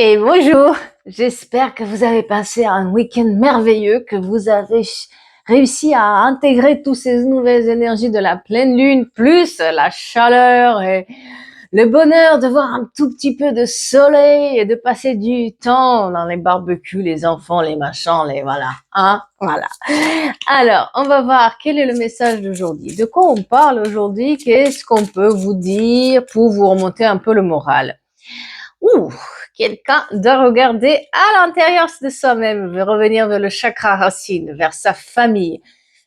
Et bonjour, j'espère que vous avez passé un week-end merveilleux, que vous avez réussi à intégrer toutes ces nouvelles énergies de la pleine lune, plus la chaleur et le bonheur de voir un tout petit peu de soleil et de passer du temps dans les barbecues, les enfants, les machins, les voilà, hein, voilà. Alors, on va voir quel est le message d'aujourd'hui. De quoi on parle aujourd'hui? Qu'est-ce qu'on peut vous dire pour vous remonter un peu le moral? Ouh, quelqu'un doit regarder à l'intérieur de soi-même, veut revenir vers le chakra racine, vers sa famille,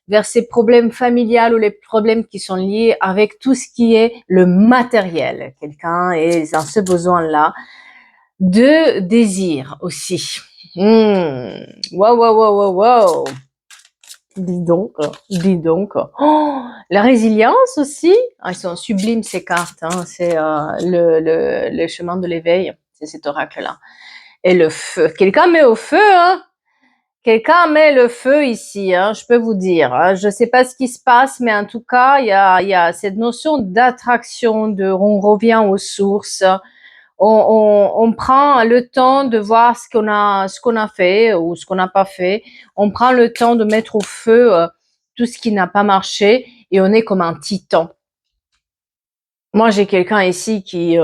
vers ses problèmes familiales ou les problèmes qui sont liés avec tout ce qui est le matériel. Quelqu'un est dans ce besoin-là de désir aussi. Wow, wow, wow, wow, wow. Dis donc. Oh, la résilience aussi. Ah, ils sont sublimes ces cartes. Hein. C'est le chemin de l'éveil. C'est cet oracle-là. Et le feu. Quelqu'un met au feu, hein. Quelqu'un met le feu ici, hein, je peux vous dire. Hein. Je ne sais pas ce qui se passe, mais en tout cas, il y a cette notion d'attraction, on revient aux sources. On prend le temps de voir ce qu'on a fait ou ce qu'on n'a pas fait. On prend le temps de mettre au feu tout ce qui n'a pas marché et on est comme un titan. Moi, j'ai quelqu'un ici qui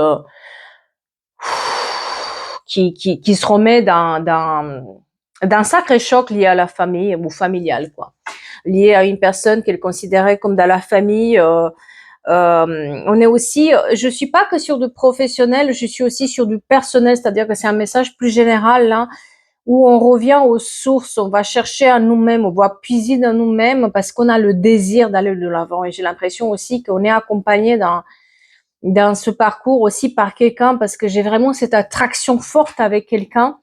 se remet d'un sacré choc lié à la famille ou familial, quoi. Lié à une personne qu'elle considérait comme dans la famille. On est aussi, je suis pas que sur du professionnel, je suis aussi sur du personnel, c'est-à-dire que c'est un message plus général là, où on revient aux sources, on va chercher à nous-mêmes, on va puiser dans nous-mêmes parce qu'on a le désir d'aller de l'avant. Et j'ai l'impression aussi qu'on est accompagné dans ce parcours aussi par quelqu'un parce que j'ai vraiment cette attraction forte avec quelqu'un.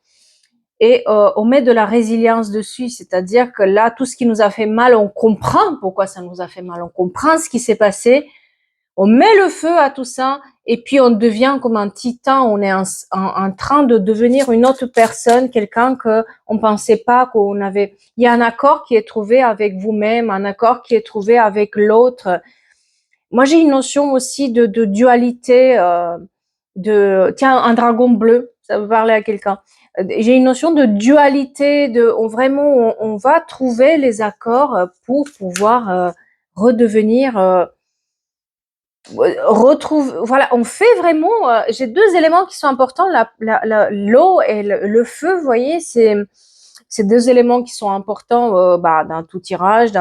Et on met de la résilience dessus, c'est-à-dire que là, tout ce qui nous a fait mal, on comprend pourquoi ça nous a fait mal, on comprend ce qui s'est passé, on met le feu à tout ça et puis on devient comme un titan, on est en train de devenir une autre personne, quelqu'un que on pensait pas qu'on avait. Il y a un accord qui est trouvé avec vous-même, un accord qui est trouvé avec l'autre. Moi, j'ai une notion aussi de dualité, tiens, un dragon bleu, ça veut parler à quelqu'un. J'ai une notion de dualité, vraiment, on va trouver les accords pour pouvoir redevenir voilà, on fait vraiment. J'ai deux éléments qui sont importants, l'eau et le feu. Vous voyez, c'est deux éléments qui sont importants dans tout tirage,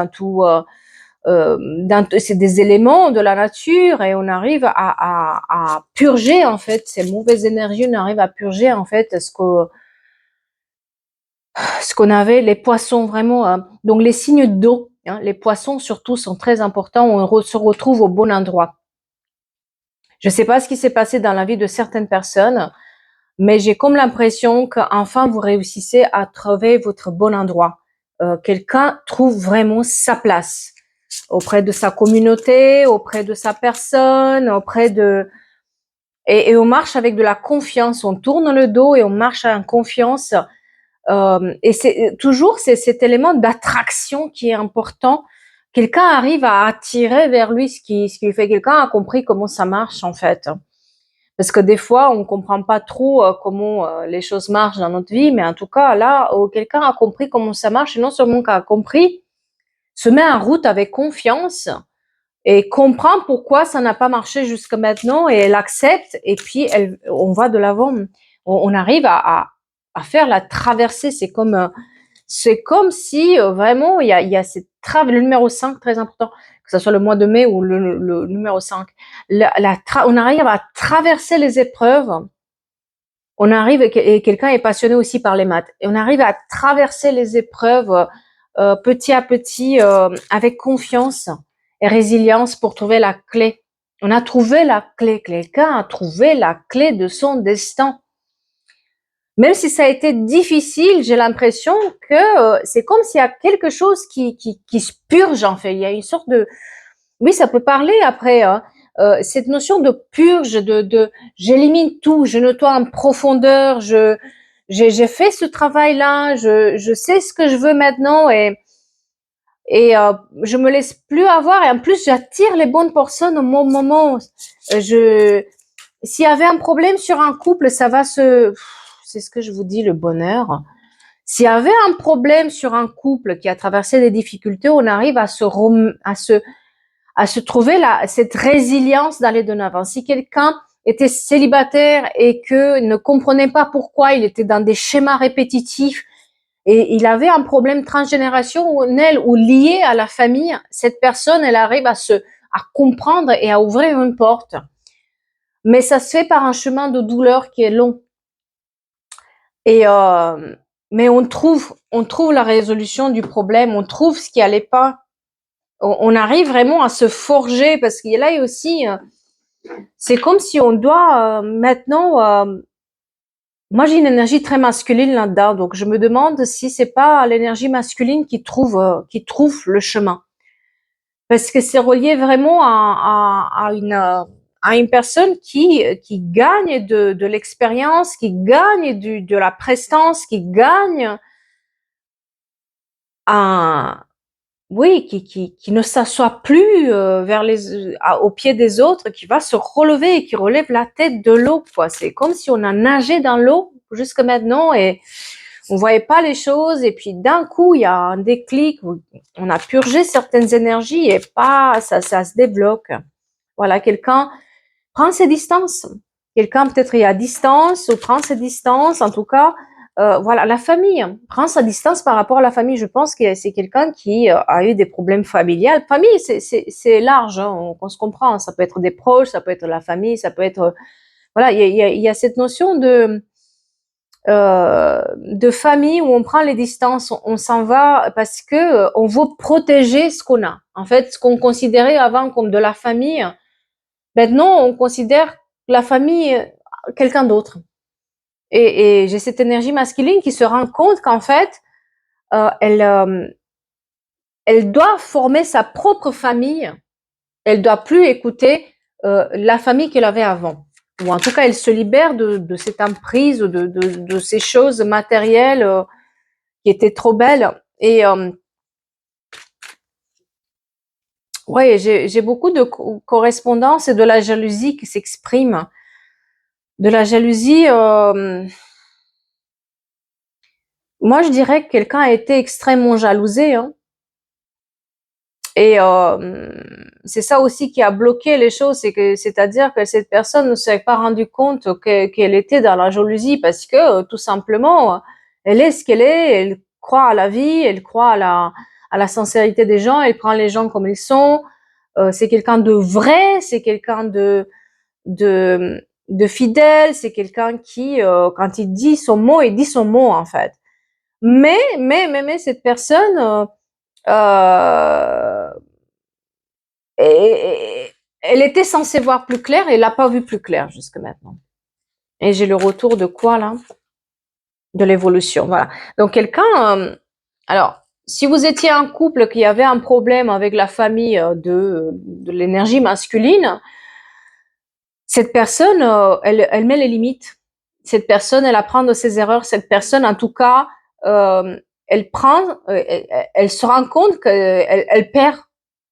c'est des éléments de la nature et on arrive à purger en fait ces mauvaises énergies. On arrive à purger en fait ce qu'on avait. Les poissons vraiment. Donc les signes d'eau, hein, les poissons surtout sont très importants. On se retrouve au bon endroit. Je ne sais pas ce qui s'est passé dans la vie de certaines personnes, mais j'ai comme l'impression qu'enfin vous réussissez à trouver votre bon endroit. Quelqu'un trouve vraiment sa place auprès de sa communauté, auprès de sa personne, et on marche avec de la confiance. On tourne le dos et on marche en confiance. Et c'est toujours cet élément d'attraction qui est important. Quelqu'un arrive à attirer vers lui ce qui fait. Quelqu'un a compris comment ça marche en fait. Parce que des fois, on comprend pas trop comment les choses marchent dans notre vie, mais en tout cas, là, quelqu'un a compris comment ça marche, et non seulement qu'il a compris, se met en route avec confiance et comprend pourquoi ça n'a pas marché jusqu'à maintenant, et elle accepte, et puis on va de l'avant. On arrive à faire la traversée. C'est comme si vraiment il y a cette le numéro 5 très important, que ce soit le mois de mai ou le numéro 5. On arrive à traverser les épreuves. On arrive, et quelqu'un est passionné aussi par les maths, et on arrive à traverser les épreuves petit à petit avec confiance et résilience pour trouver la clé. On a trouvé la clé. Quelqu'un a trouvé la clé de son destin. Même si ça a été difficile, j'ai l'impression que c'est comme s'il y a quelque chose qui se purge en fait. Il y a une sorte de... Oui, ça peut parler après. Hein. Cette notion de purge, j'élimine tout, je nettoie en profondeur, j'ai fait ce travail-là, je sais ce que je veux maintenant, et je me laisse plus avoir, et en plus j'attire les bonnes personnes au bon moment. S'il y avait un problème sur un couple, ça va c'est ce que je vous dis, le bonheur. S'il y avait un problème sur un couple qui a traversé des difficultés, on arrive à se trouver cette résilience d'aller de l'avant. Si quelqu'un était célibataire et que ne comprenait pas pourquoi il était dans des schémas répétitifs et il avait un problème transgénérationnel ou lié à la famille, cette personne, elle arrive à comprendre et à ouvrir une porte. Mais ça se fait par un chemin de douleur qui est long. Et mais on trouve la résolution du problème, on trouve ce qui allait pas. On arrive vraiment à se forger parce qu'il y a là aussi, c'est comme si on doit maintenant. Moi, j'ai une énergie très masculine là-dedans, donc je me demande si c'est pas l'énergie masculine qui trouve le chemin, parce que c'est relié vraiment à une personne qui gagne de l'expérience, qui gagne de la prestance, qui gagne un oui, qui ne s'assoit plus vers au pied des autres, qui va se relever et qui relève la tête de l'eau, quoi. C'est comme si on a nagé dans l'eau jusque maintenant et on voyait pas les choses, et puis d'un coup il y a un déclic où on a purgé certaines énergies et ça se débloque. Voilà, quelqu'un prend ses distances. Quelqu'un peut-être est à distance ou prend ses distances. En tout cas, voilà, la famille prend sa distance par rapport à la famille. Je pense que c'est quelqu'un qui a eu des problèmes familiales. Famille, c'est large, hein, on se comprend. Ça peut être des proches, ça peut être la famille, ça peut être voilà. Il y a cette notion de famille où on prend les distances, on s'en va parce que on veut protéger ce qu'on a. En fait, ce qu'on considérait avant comme de la famille, maintenant on considère la famille quelqu'un d'autre. Et j'ai cette énergie masculine qui se rend compte qu'en fait, elle doit former sa propre famille. Elle doit plus écouter la famille qu'elle avait avant. Ou en tout cas, elle se libère de cette emprise, de ces choses matérielles qui étaient trop belles. Et ouais, j'ai beaucoup de correspondances et de la jalousie qui s'exprime. De la jalousie, moi je dirais que quelqu'un a été extrêmement jalousé, hein. Et c'est ça aussi qui a bloqué les choses, c'est-à-dire que cette personne ne s'est pas rendue compte qu'elle était dans la jalousie parce que tout simplement, elle est ce qu'elle est, elle croit à la vie, elle croit à la sincérité des gens, elle prend les gens comme ils sont. C'est quelqu'un de vrai, c'est quelqu'un de fidèle, c'est quelqu'un qui, quand il dit son mot, il dit son mot en fait. Mais cette personne euh, et elle était censée voir plus clair et elle n'a pas vu plus clair jusque maintenant. Et j'ai le retour de quoi là? De l'évolution, voilà. Donc quelqu'un, alors si vous étiez un couple qui avait un problème avec la famille de l'énergie masculine, cette personne, elle met les limites. Cette personne, elle apprend de ses erreurs. Cette personne, en tout cas, elle prend, elle se rend compte qu'elle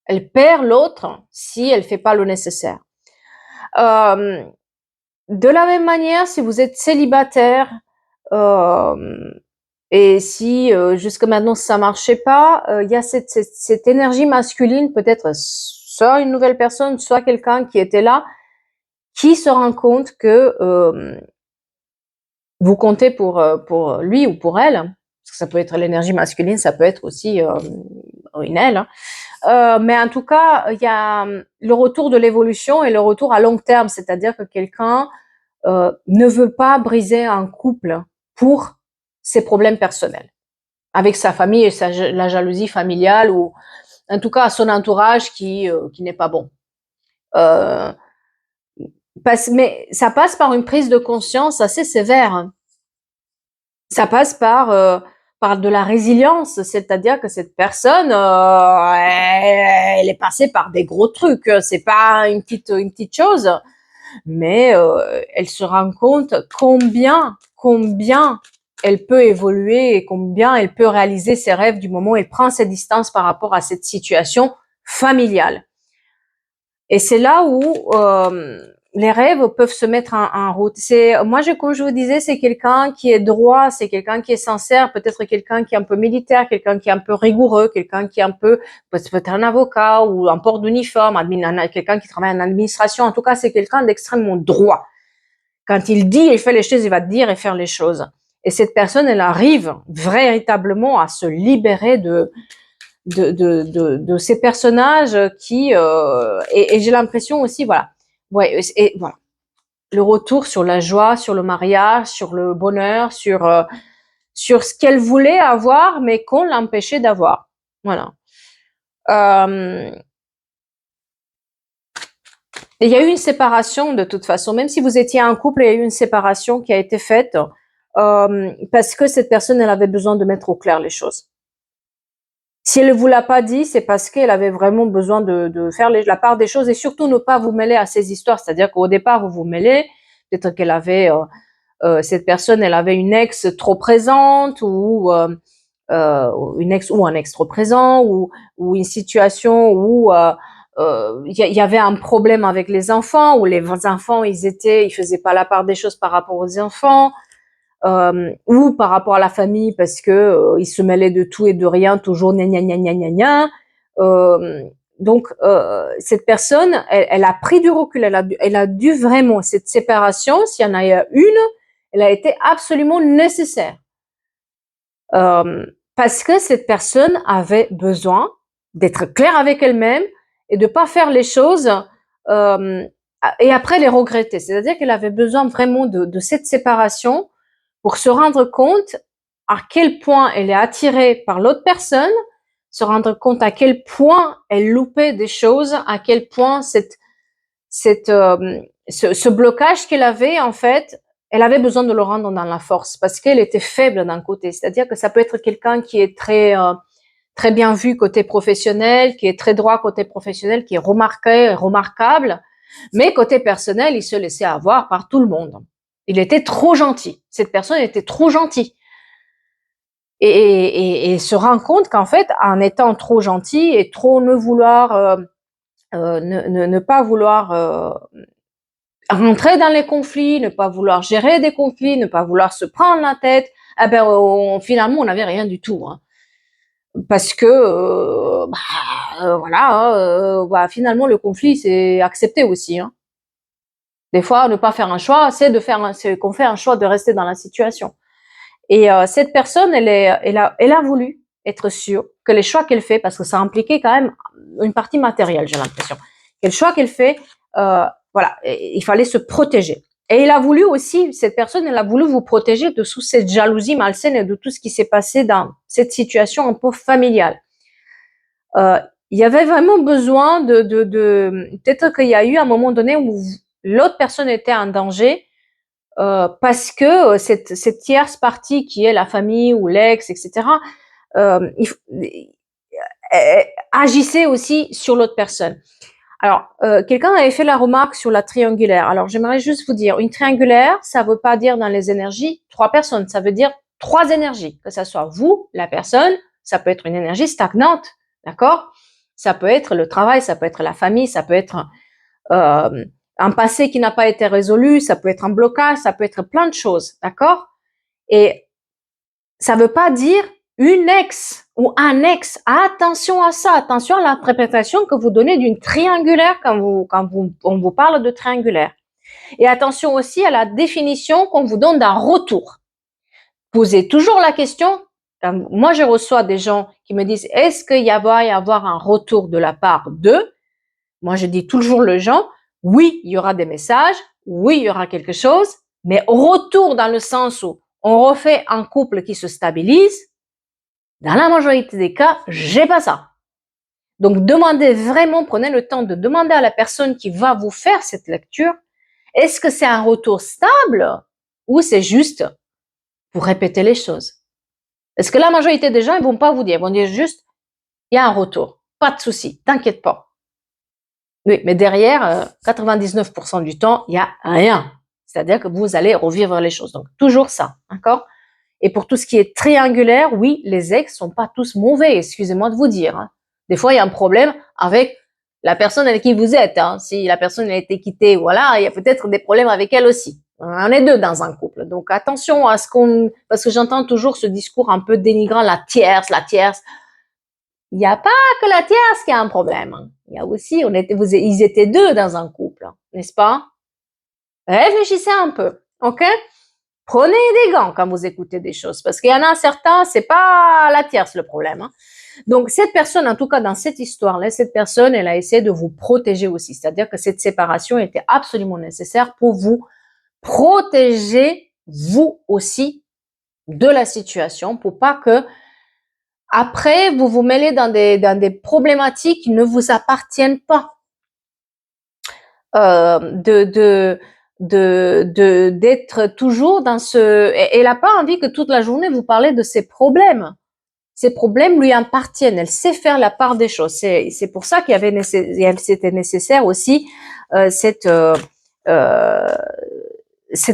elle perd l'autre si elle fait pas le nécessaire. Euh, de la même manière, si vous êtes célibataire et si jusque maintenant ça marchait pas, il y a cette énergie masculine, peut-être soit une nouvelle personne, soit quelqu'un qui était là, qui se rend compte que vous comptez pour lui ou pour elle, parce que ça peut être l'énergie masculine, ça peut être aussi une elle, hein. Mais en tout cas, il y a le retour de l'évolution et le retour à long terme, c'est-à-dire que quelqu'un ne veut pas briser un couple pour ses problèmes personnels, avec sa famille et la jalousie familiale, ou en tout cas à son entourage qui n'est pas bon. Euh, mais ça passe par une prise de conscience assez sévère, hein. Ça passe par de la résilience, c'est-à-dire que cette personne, elle est passée par des gros trucs. C'est pas une petite chose, mais elle se rend compte combien elle peut évoluer et combien elle peut réaliser ses rêves du moment où elle prend ses distances par rapport à cette situation familiale. Et c'est là où les rêves peuvent se mettre en route. Moi, comme je vous disais, c'est quelqu'un qui est droit, c'est quelqu'un qui est sincère, peut-être quelqu'un qui est un peu militaire, quelqu'un qui est un peu rigoureux, quelqu'un qui est un peu, peut-être un avocat ou un port d'uniforme, quelqu'un qui travaille en administration. En tout cas, c'est quelqu'un d'extrêmement droit. Quand il dit et fait les choses, il va dire et faire les choses. Et cette personne, elle arrive véritablement à se libérer de ces personnages qui et j'ai l'impression aussi, voilà, ouais, et voilà, le retour sur la joie, sur le mariage, sur le bonheur, sur ce qu'elle voulait avoir mais qu'on l'empêchait d'avoir, voilà. Il y a eu une séparation de toute façon, même si vous étiez en couple, il y a eu une séparation qui a été faite parce que cette personne, elle avait besoin de mettre au clair les choses. Si elle ne vous l'a pas dit, c'est parce qu'elle avait vraiment besoin de faire la part des choses et surtout ne pas vous mêler à ces histoires. C'est-à-dire qu'au départ, vous vous mêlez, peut-être qu'elle avait, cette personne, elle avait une ex trop présente ou une ex ou un ex trop présent ou une situation où y avait un problème avec les enfants, où les enfants, ils faisaient pas la part des choses par rapport aux enfants. Ou par rapport à la famille parce que ils se mêlaient de tout et de rien, toujours gna gna gna gna gna gna. Donc cette personne, elle a pris du recul, elle a dû vraiment, cette séparation, s'il y en a eu une, elle a été absolument nécessaire. Parce que cette personne avait besoin d'être claire avec elle-même et de pas faire les choses et après les regretter. C'est-à-dire qu'elle avait besoin vraiment de cette séparation pour se rendre compte à quel point elle est attirée par l'autre personne, se rendre compte à quel point elle loupait des choses, à quel point ce blocage qu'elle avait, en fait, elle avait besoin de le rendre dans la force parce qu'elle était faible d'un côté. C'est-à-dire que ça peut être quelqu'un qui est très bien vu côté professionnel, qui est très droit côté professionnel, qui est remarquable, mais côté personnel, il se laissait avoir par tout le monde. Il était trop gentil. Cette personne était trop gentille. Et se rend compte qu'en fait, en étant trop gentil et trop ne vouloir, ne pas vouloir rentrer dans les conflits, ne pas vouloir gérer des conflits, ne pas vouloir se prendre la tête, eh ben, finalement, on n'avait rien du tout. Hein. Parce que, voilà, bah, finalement, le conflit, c'est accepté aussi. Hein. Des fois, ne pas faire un choix, c'est qu'on fait un choix de rester dans la situation. Et cette personne, elle a voulu être sûre que les choix qu'elle fait, parce que ça impliquait quand même une partie matérielle, j'ai l'impression, que le choix qu'elle fait, voilà, il fallait se protéger. Et il a voulu aussi, cette personne, elle a voulu vous protéger de sous cette jalousie malsaine et de tout ce qui s'est passé dans cette situation un peu familiale. Il y avait vraiment besoin peut-être qu'il y a eu un moment donné où l'autre personne était en danger, parce que cette tierce partie qui est la famille ou l'ex, etc., agissait aussi sur l'autre personne. Alors, quelqu'un avait fait la remarque sur la triangulaire. Alors, j'aimerais juste vous dire, une triangulaire, ça ne veut pas dire dans les énergies 3 personnes, ça veut dire 3 énergies, que ça soit vous, la personne, ça peut être une énergie stagnante, d'accord? Ça peut être le travail, ça peut être la famille, ça peut être un passé qui n'a pas été résolu, ça peut être un blocage, ça peut être plein de choses, d'accord? Et ça veut pas dire une ex ou un ex. Attention à ça, attention à l'interprétation que vous donnez d'une triangulaire on vous parle de triangulaire. Et attention aussi à la définition qu'on vous donne d'un retour. Posez toujours la question. Moi, je reçois des gens qui me disent, est-ce qu'il va y avoir un retour de la part d'eux? Moi, je dis toujours aux gens, oui, il y aura des messages, oui, il y aura quelque chose, mais retour dans le sens où on refait un couple qui se stabilise, dans la majorité des cas, j'ai pas ça. Donc, demandez vraiment, prenez le temps de demander à la personne qui va vous faire cette lecture, est-ce que c'est un retour stable ou c'est juste pour répéter les choses? Parce que la majorité des gens, ils vont pas vous dire, ils vont dire juste, il y a un retour, pas de souci, t'inquiète pas. Oui, mais derrière, 99% du temps, il y a rien. C'est-à-dire que vous allez revivre les choses. Donc, toujours ça, d'accord? Et pour tout ce qui est triangulaire, oui, les ex sont pas tous mauvais, excusez-moi de vous dire. Hein. Des fois, il y a un problème avec La personne avec qui vous êtes, hein, si la personne a été quittée, voilà, il y a peut-être des problèmes avec elle aussi. On est deux dans un couple. Donc attention à ce qu'on... Parce que j'entends toujours ce discours un peu dénigrant, la tierce, la tierce. Il n'y a pas que la tierce qui a un problème. Il y a aussi, ils étaient deux dans un couple, n'est-ce pas? Réfléchissez un peu, ok? Prenez des gants quand vous écoutez des choses, parce qu'il y en a certains, c'est pas la tierce le problème. Hein. Donc cette personne, en tout cas dans cette histoire-là, cette personne, elle a essayé de vous protéger aussi. C'est-à-dire que cette séparation était absolument nécessaire pour vous protéger, vous aussi, de la situation, pour pas que après vous vous mêlez dans des problématiques qui ne vous appartiennent pas. D'être toujours dans ce... Elle n'a pas envie que toute la journée vous parlez de ses problèmes. Ces problèmes lui appartiennent. Elle sait faire la part des choses. C'est pour ça qu'il y avait c'était nécessaire aussi cette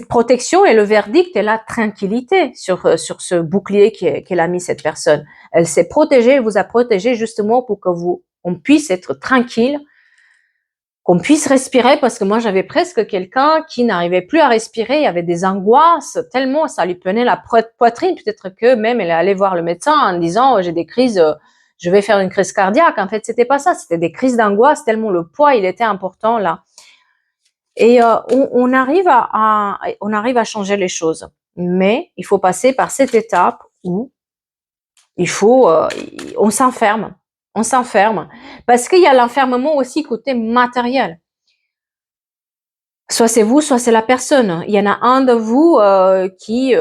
protection et le verdict et la tranquillité sur ce bouclier qu'elle a mis cette personne. Elle s'est protégée, elle vous a protégé justement pour que on puisse être tranquille, qu'on puisse respirer, parce que moi j'avais presque quelqu'un qui n'arrivait plus à respirer, il y avait des angoisses tellement ça lui prenait la poitrine, peut-être que même elle est allée voir le médecin en disant j'ai des crises, je vais faire une crise cardiaque. En fait c'était pas ça, c'était des crises d'angoisse tellement le poids il était important là. Et on arrive à changer les choses, mais il faut passer par cette étape où il faut on s'enferme, parce qu'il y a l'enfermement aussi côté matériel. Soit c'est vous, soit c'est la personne. Il y en a un de vous qui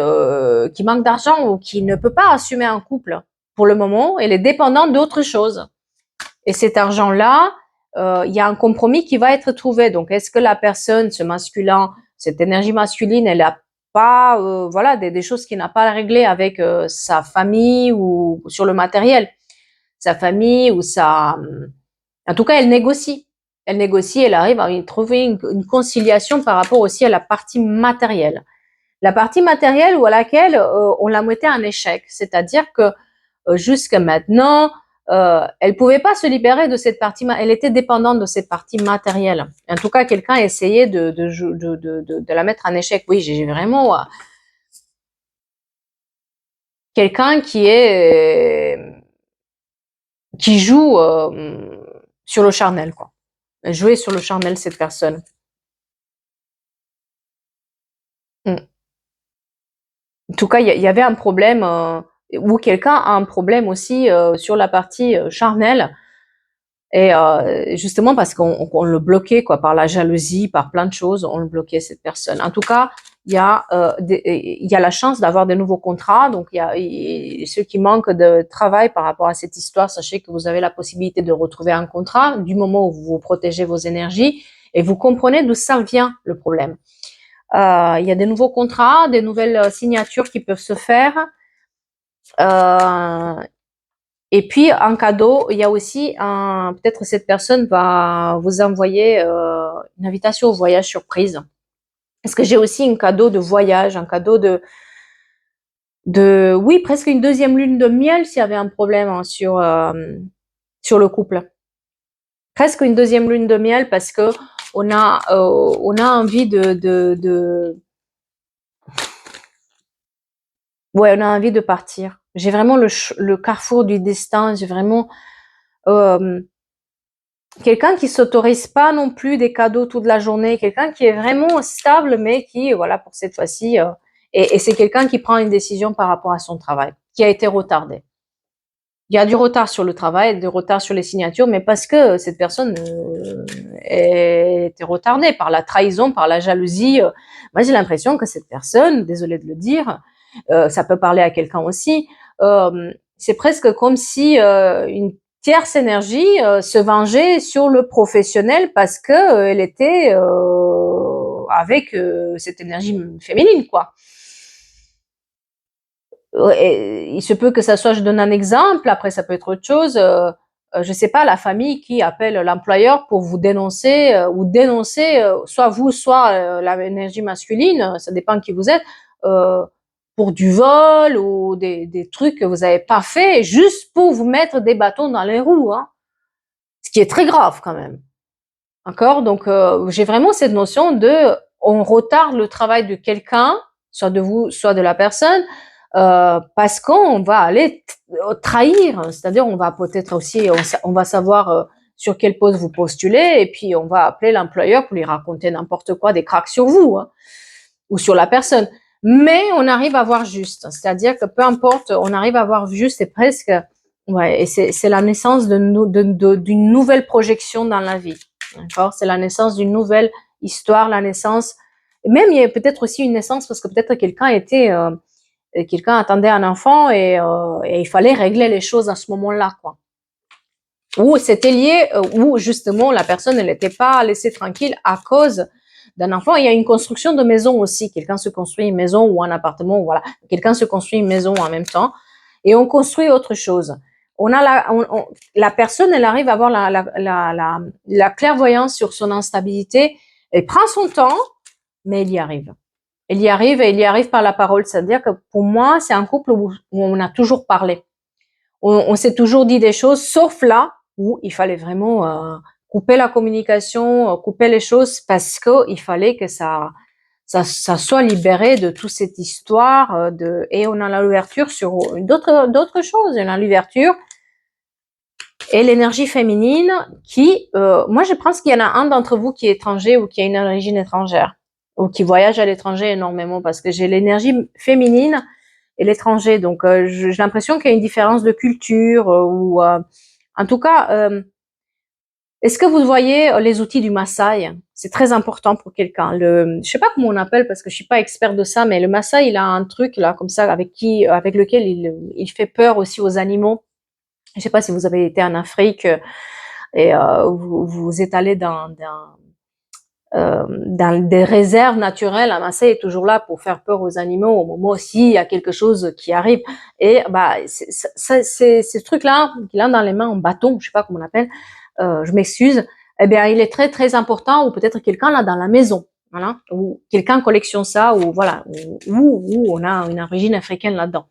manque d'argent ou qui ne peut pas assumer un couple pour le moment. Elle est dépendante d'autre chose. Et cet argent-là, il y a un compromis qui va être trouvé. Donc, est-ce que la personne, ce masculin, cette énergie masculine, elle a pas, voilà, des choses qu'il n'a pas à régler avec sa famille ou sur le matériel, sa famille ou sa, en tout cas, elle négocie. Elle négocie, elle arrive à trouver une conciliation par rapport aussi à la partie matérielle. La partie matérielle ou à laquelle on la mettait en échec, c'est-à-dire que jusqu'à maintenant, elle pouvait pas se libérer de cette partie, elle était dépendante de cette partie matérielle. En tout cas, quelqu'un essayait de la mettre en échec. Oui, j'ai vraiment quelqu'un qui joue sur le charnel, quoi. Jouer sur le charnel, cette personne. Mm. En tout cas, il y avait un problème, ou quelqu'un a un problème aussi sur la partie charnelle. Et justement parce qu'on le bloquait quoi, par la jalousie, par plein de choses, on le bloquait cette personne. En tout cas, il y a la chance d'avoir de nouveaux contrats. Donc ceux qui manquent de travail par rapport à cette histoire, sachez que vous avez la possibilité de retrouver un contrat du moment où vous protégez vos énergies et vous comprenez d'où ça vient le problème. Il y a des nouveaux contrats, des nouvelles signatures qui peuvent se faire. Et puis, en cadeau, il y a aussi peut-être cette personne va vous envoyer une invitation au voyage surprise. Parce que j'ai aussi un cadeau de voyage, un cadeau oui, presque une deuxième lune de miel s'il y avait un problème hein, sur le couple. Presque une deuxième lune de miel parce que on a envie ouais, on a envie de partir. J'ai vraiment le carrefour du destin. J'ai vraiment quelqu'un qui s'autorise pas non plus des cadeaux toute la journée. Quelqu'un qui est vraiment stable, mais qui, voilà, pour cette fois-ci, et c'est quelqu'un qui prend une décision par rapport à son travail, qui a été retardé. Il y a du retard sur le travail, du retard sur les signatures, mais parce que cette personne était retardée par la trahison, par la jalousie. Moi, j'ai l'impression que cette personne, désolée de le dire, ça peut parler à quelqu'un aussi, c'est presque comme si une tierce énergie se vengeait sur le professionnel parce que elle était avec cette énergie féminine, quoi. Et il se peut que ça soit, je donne un exemple, après ça peut être autre chose, je sais pas, la famille qui appelle l'employeur pour vous dénoncer ou dénoncer soit vous, soit l'énergie masculine, ça dépend qui vous êtes, pour du vol ou des trucs que vous n'avez pas fait, juste pour vous mettre des bâtons dans les roues. Hein. Ce Ce qui est très grave quand même. D'accord? Donc, j'ai vraiment cette notion de, on retarde le travail de quelqu'un, soit de vous, soit de la personne, parce qu'on va aller trahir. C'est-à-dire, on va peut-être aussi, on va savoir sur quel poste vous postulez, et puis on va appeler l'employeur pour lui raconter n'importe quoi, des cracks sur vous, hein, ou sur la personne. Mais on arrive à voir juste. C'est-à-dire que peu importe, on arrive à voir juste, et presque, ouais, et c'est la naissance d'une nouvelle projection dans la vie. D'accord? C'est la naissance d'une nouvelle histoire, la naissance. Même il y a peut-être aussi une naissance parce que peut-être quelqu'un attendait un enfant et il fallait régler les choses à ce moment-là, quoi. Ou c'était lié, ou justement la personne ne l'était pas laissée tranquille à cause d'un enfant. Il y a une construction de maison aussi. Quelqu'un se construit une maison ou un appartement, voilà. Quelqu'un se construit une maison en même temps et on construit autre chose. On a la personne, elle arrive à avoir la clairvoyance sur son instabilité. Elle prend son temps, mais elle y arrive. Elle y arrive et elle y arrive par la parole. C'est-à-dire que pour moi, c'est un couple où on a toujours parlé. On s'est toujours dit des choses, sauf là où il fallait vraiment couper la communication, couper les choses parce que il fallait que ça soit libéré de toute cette histoire et on a l'ouverture sur d'autres choses. On a l'ouverture et l'énergie féminine qui, moi je pense qu'il y en a un d'entre vous qui est étranger ou qui a une origine étrangère ou qui voyage à l'étranger énormément parce que j'ai l'énergie féminine et l'étranger. Donc j'ai l'impression qu'il y a une différence de culture ou en tout cas, est-ce que vous voyez les outils du Maasai? C'est très important pour quelqu'un. Je sais pas comment on appelle parce que je suis pas expert de ça, mais le Maasai, il a un truc là comme ça avec lequel il fait peur aussi aux animaux. Je sais pas si vous avez été en Afrique et vous êtes allé dans des réserves naturelles. Un Maasai est toujours là pour faire peur aux animaux au moment aussi il y a quelque chose qui arrive. Et bah c'est ce truc-là qu'il a dans les mains en bâton, je sais pas comment on appelle. Je m'excuse. Eh bien, il est très très important ou peut-être quelqu'un là dans la maison. Voilà, ou quelqu'un collectionne ça, ou voilà, ou on a une origine africaine là-dedans.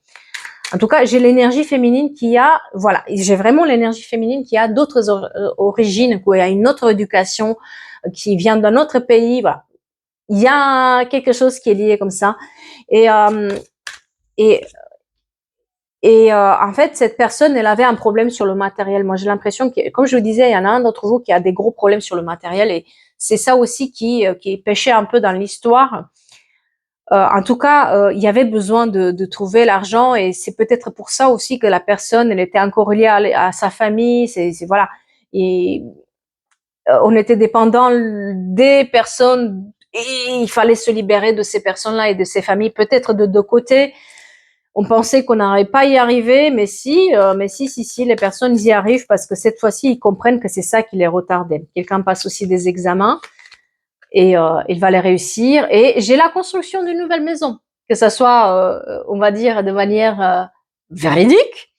En tout cas, j'ai l'énergie féminine qui a, voilà, j'ai vraiment l'énergie féminine qui a d'autres origines, qui a une autre éducation, qui vient d'un autre pays, voilà. Il y a quelque chose qui est lié comme ça. Et, et, en fait, cette personne, elle avait un problème sur le matériel. Moi, j'ai l'impression que, comme je vous disais, il y en a un d'entre vous qui a des gros problèmes sur le matériel et c'est ça aussi qui pêchait un peu dans l'histoire. En tout cas, il y avait besoin de trouver l'argent et c'est peut-être pour ça aussi que la personne, elle était encore reliée à sa famille. C'est voilà. Et on était dépendant des personnes et il fallait se libérer de ces personnes-là et de ces familles, peut-être de deux côtés. On pensait qu'on n'arriverait pas à y arriver, mais si, les personnes y arrivent parce que cette fois-ci, ils comprennent que c'est ça qui les retardait. Quelqu'un passe aussi des examens et il va les réussir. Et j'ai la construction d'une nouvelle maison, que ça soit, on va dire, de manière véridique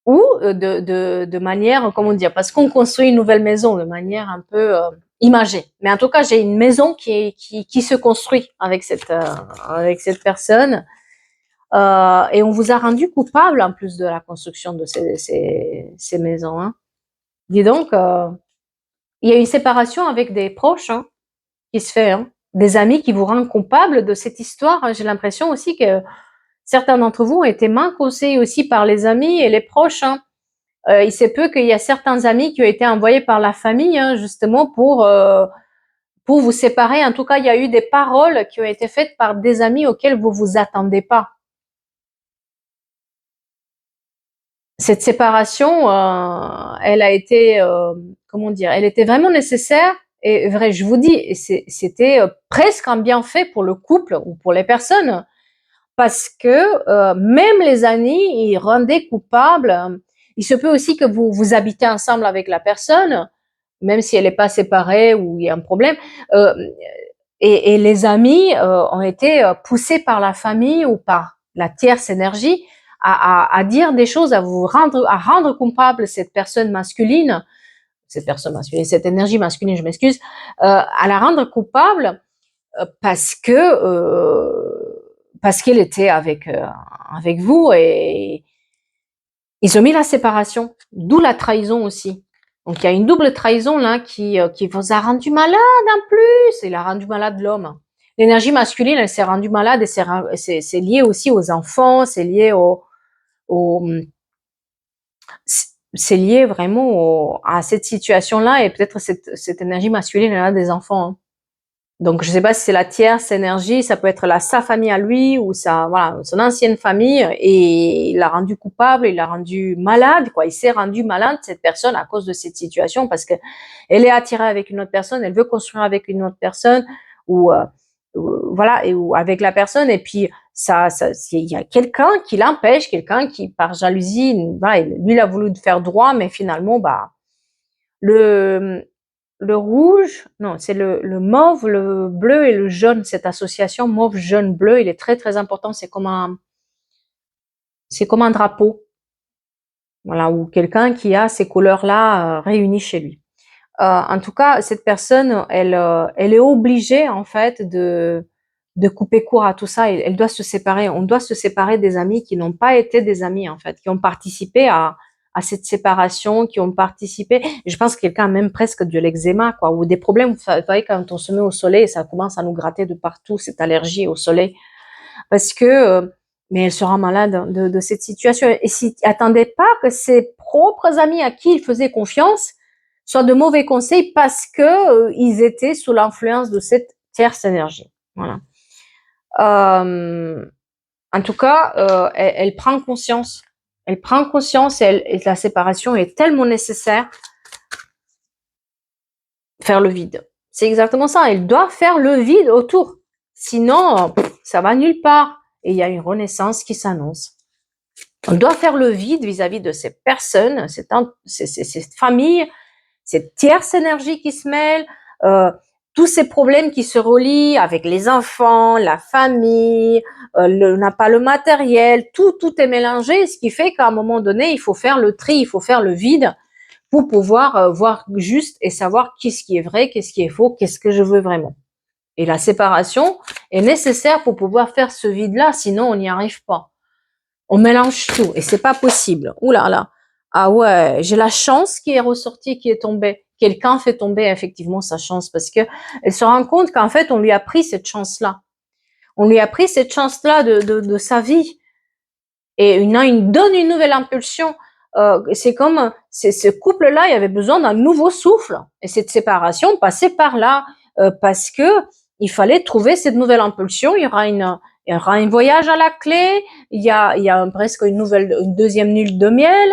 ou de manière, comment dire, parce qu'on construit une nouvelle maison de manière un peu imagée. Mais en tout cas, j'ai une maison qui se construit avec cette personne. Et on vous a rendu coupable en plus de la construction de ces maisons. Hein. Dis donc, il y a une séparation avec des proches hein, qui se fait, hein, des amis qui vous rendent coupable de cette histoire. J'ai l'impression aussi que certains d'entre vous ont été mal conseillés aussi par les amis et les proches. Hein. Il se peut qu'il y a certains amis qui ont été envoyés par la famille hein, justement pour vous séparer. En tout cas, il y a eu des paroles qui ont été faites par des amis auxquels vous vous attendez pas. Cette séparation, elle a été, comment dire, elle était vraiment nécessaire et vrai. Je vous dis, c'était presque un bienfait pour le couple ou pour les personnes, parce que même les amis, ils rendaient coupables. Il se peut aussi que vous habitez ensemble avec la personne, même si elle n'est pas séparée ou il y a un problème. Euh, et les amis ont été poussés par la famille ou par la tierce énergie à dire des choses, à rendre coupable cette énergie masculine, je m'excuse, à la rendre coupable parce qu'elle était avec vous et ils ont mis la séparation, d'où la trahison aussi. Donc, il y a une double trahison là qui vous a rendu malade en plus. Il a rendu malade l'homme. L'énergie masculine, elle s'est rendue malade et c'est lié aussi aux enfants, c'est lié c'est lié vraiment à cette situation-là et peut-être cette énergie masculine, elle a des enfants. Hein. Donc, je sais pas si c'est la tierce énergie, ça peut être sa famille à lui ou voilà, son ancienne famille et il l'a rendu coupable, il l'a rendu malade, quoi. Il s'est rendu malade, cette personne, à cause de cette situation parce que elle est attirée avec une autre personne, elle veut construire avec une autre personne voilà, ou avec la personne et puis il y a quelqu'un qui l'empêche, quelqu'un qui, par jalousie, voilà, lui, il a voulu faire droit, mais finalement, bah, le rouge, non, c'est le mauve, le bleu et le jaune, cette association mauve, jaune, bleu, il est très, très important. C'est comme un drapeau. Voilà, ou quelqu'un qui a ces couleurs-là réunies chez lui. En tout cas, cette personne, elle est obligée, en fait, de couper court à tout ça. Elle doit se séparer. On doit se séparer des amis qui n'ont pas été des amis, en fait, qui ont participé à cette séparation, qui ont participé. Je pense que quelqu'un a même presque de l'eczéma, quoi, ou des problèmes. Vous voyez, quand on se met au soleil, ça commence à nous gratter de partout, cette allergie au soleil. Parce que, mais elle sera malade de cette situation. Et s'il attendait pas que ses propres amis à qui il faisait confiance soient de mauvais conseils parce que ils étaient sous l'influence de cette tierce énergie. Voilà. En tout cas, elle prend conscience. Elle prend conscience et la séparation est tellement nécessaire. Faire le vide. C'est exactement ça. Elle doit faire le vide autour. Sinon, ça va nulle part. Et il y a une renaissance qui s'annonce. On doit faire le vide vis-à-vis de ces personnes, cette famille, cette tierce énergie qui se mêle, tous ces problèmes qui se relient avec les enfants, la famille, n'a pas le matériel, tout est mélangé, ce qui fait qu'à un moment donné, il faut faire le tri, il faut faire le vide pour pouvoir voir juste et savoir qu'est-ce qui est vrai, qu'est-ce qui est faux, qu'est-ce que je veux vraiment. Et la séparation est nécessaire pour pouvoir faire ce vide-là, sinon on n'y arrive pas. On mélange tout et c'est pas possible. Ouh là là. Ah ouais, j'ai la chance qui est ressortie, qui est tombée. Quelqu'un fait tomber effectivement sa chance parce que elle se rend compte qu'en fait on lui a pris cette chance-là. On lui a pris cette chance-là de sa vie et il donne une nouvelle impulsion. C'est comme ce couple-là, il y avait besoin d'un nouveau souffle et cette séparation passait par là parce que il fallait trouver cette nouvelle impulsion. Il y aura un voyage à la clé. Il y a presque une deuxième lune de miel.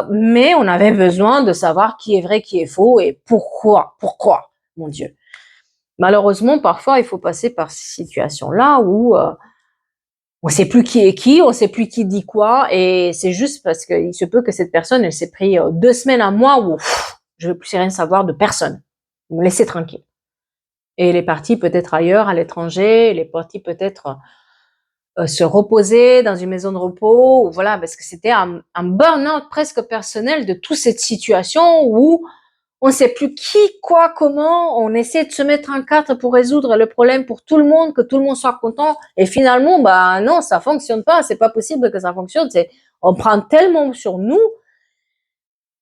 Mais on avait besoin de savoir qui est vrai, qui est faux et pourquoi, mon Dieu. Malheureusement, parfois, il faut passer par ces situations-là où on sait plus qui est qui, on sait plus qui dit quoi, et c'est juste parce qu'il se peut que cette personne, elle s'est pris 2 semaines, un mois où je veux plus rien savoir de personne. Vous me laissez tranquille. Et elle est partie peut-être ailleurs, à l'étranger, elle est partie peut-être se reposer dans une maison de repos, ou voilà, parce que c'était un burn-out presque personnel de toute cette situation où on ne sait plus qui, quoi, comment, on essaie de se mettre en cadre pour résoudre le problème pour tout le monde, que tout le monde soit content, et finalement, bah non, ça fonctionne pas, c'est pas possible que ça fonctionne, on prend tellement sur nous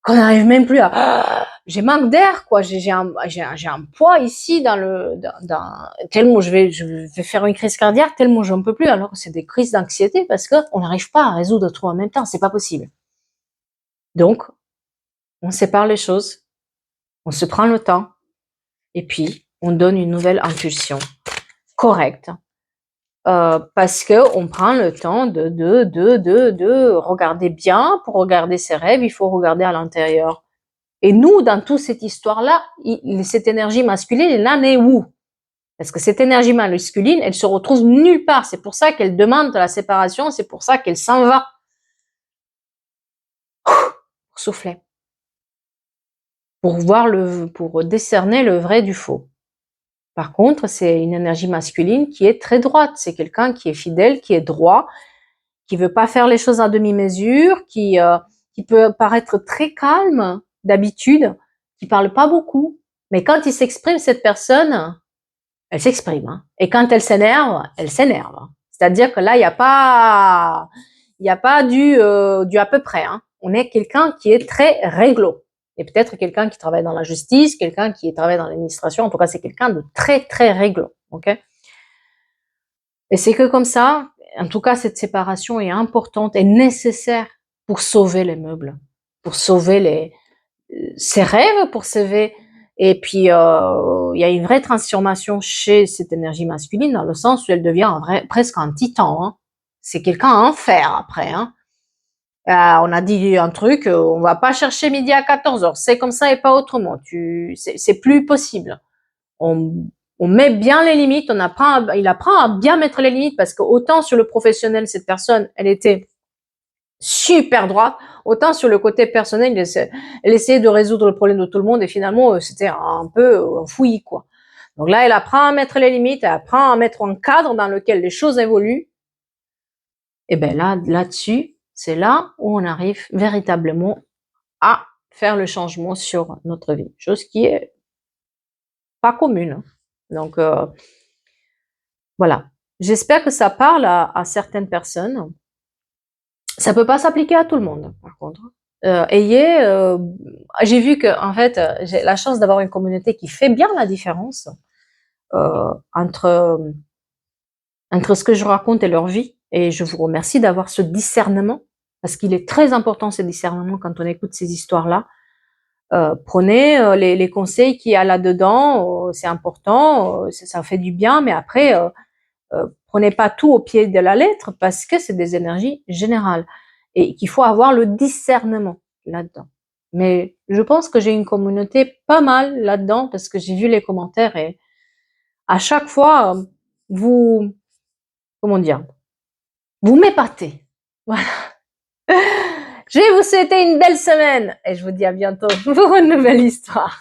qu'on n'arrive même plus à, j'ai manque d'air, quoi, j'ai un poids ici tellement je vais faire une crise cardiaque, tellement j'en peux plus, alors que c'est des crises d'anxiété parce que on n'arrive pas à résoudre tout en même temps, c'est pas possible. Donc, on sépare les choses, on se prend le temps, et puis on donne une nouvelle impulsion correcte, parce que on prend le temps de regarder bien. Pour regarder ses rêves, il faut regarder à l'intérieur. Et nous, dans toute cette histoire-là, cette énergie masculine, elle en est où? Parce que cette énergie masculine, elle se retrouve nulle part. C'est pour ça qu'elle demande la séparation, c'est pour ça qu'elle s'en va. Pour souffler. Pour décerner le vrai du faux. Par contre, c'est une énergie masculine qui est très droite. C'est quelqu'un qui est fidèle, qui est droit, qui veut pas faire les choses à demi-mesure, qui peut paraître très calme d'habitude, qui parle pas beaucoup. Mais quand il s'exprime, cette personne, elle s'exprime. Hein. Et quand elle s'énerve, elle s'énerve. C'est-à-dire que là, il y a pas du à peu près. Hein. On est quelqu'un qui est très réglo. Et peut-être quelqu'un qui travaille dans la justice, quelqu'un qui travaille dans l'administration. En tout cas, c'est quelqu'un de très, très réglo. Ok. Et c'est que comme ça, en tout cas, cette séparation est importante et nécessaire pour sauver les meubles, pour sauver ses rêves, pour sauver. Et puis, il y a une vraie transformation chez cette énergie masculine, dans le sens où elle devient presque un titan. Hein. C'est quelqu'un à en faire après. Hein. On a dit un truc, on va pas chercher midi à 14h. C'est comme ça et pas autrement. C'est plus possible. On met bien les limites, il apprend à bien mettre les limites parce que autant sur le professionnel, cette personne, elle était super droite, autant sur le côté personnel, elle essayait de résoudre le problème de tout le monde et finalement, c'était un peu un fouillis, quoi. Donc là, elle apprend à mettre les limites, elle apprend à mettre un cadre dans lequel les choses évoluent. Et ben là-dessus, c'est là où on arrive véritablement à faire le changement sur notre vie, chose qui est pas commune. Donc, voilà. J'espère que ça parle à certaines personnes. Ça peut pas s'appliquer à tout le monde, par contre. J'ai vu que, en fait, j'ai la chance d'avoir une communauté qui fait bien la différence entre ce que je raconte et leur vie. Et je vous remercie d'avoir ce discernement, parce qu'il est très important, ce discernement, quand on écoute ces histoires-là. Prenez les conseils qu'il y a là-dedans, c'est important, ça fait du bien, mais après, prenez pas tout au pied de la lettre parce que c'est des énergies générales et qu'il faut avoir le discernement là-dedans. Mais je pense que j'ai une communauté pas mal là-dedans parce que j'ai vu les commentaires et à chaque fois, vous, comment dire, vous m'épatez. Voilà. Je vais vous souhaiter une belle semaine et je vous dis à bientôt pour une nouvelle histoire.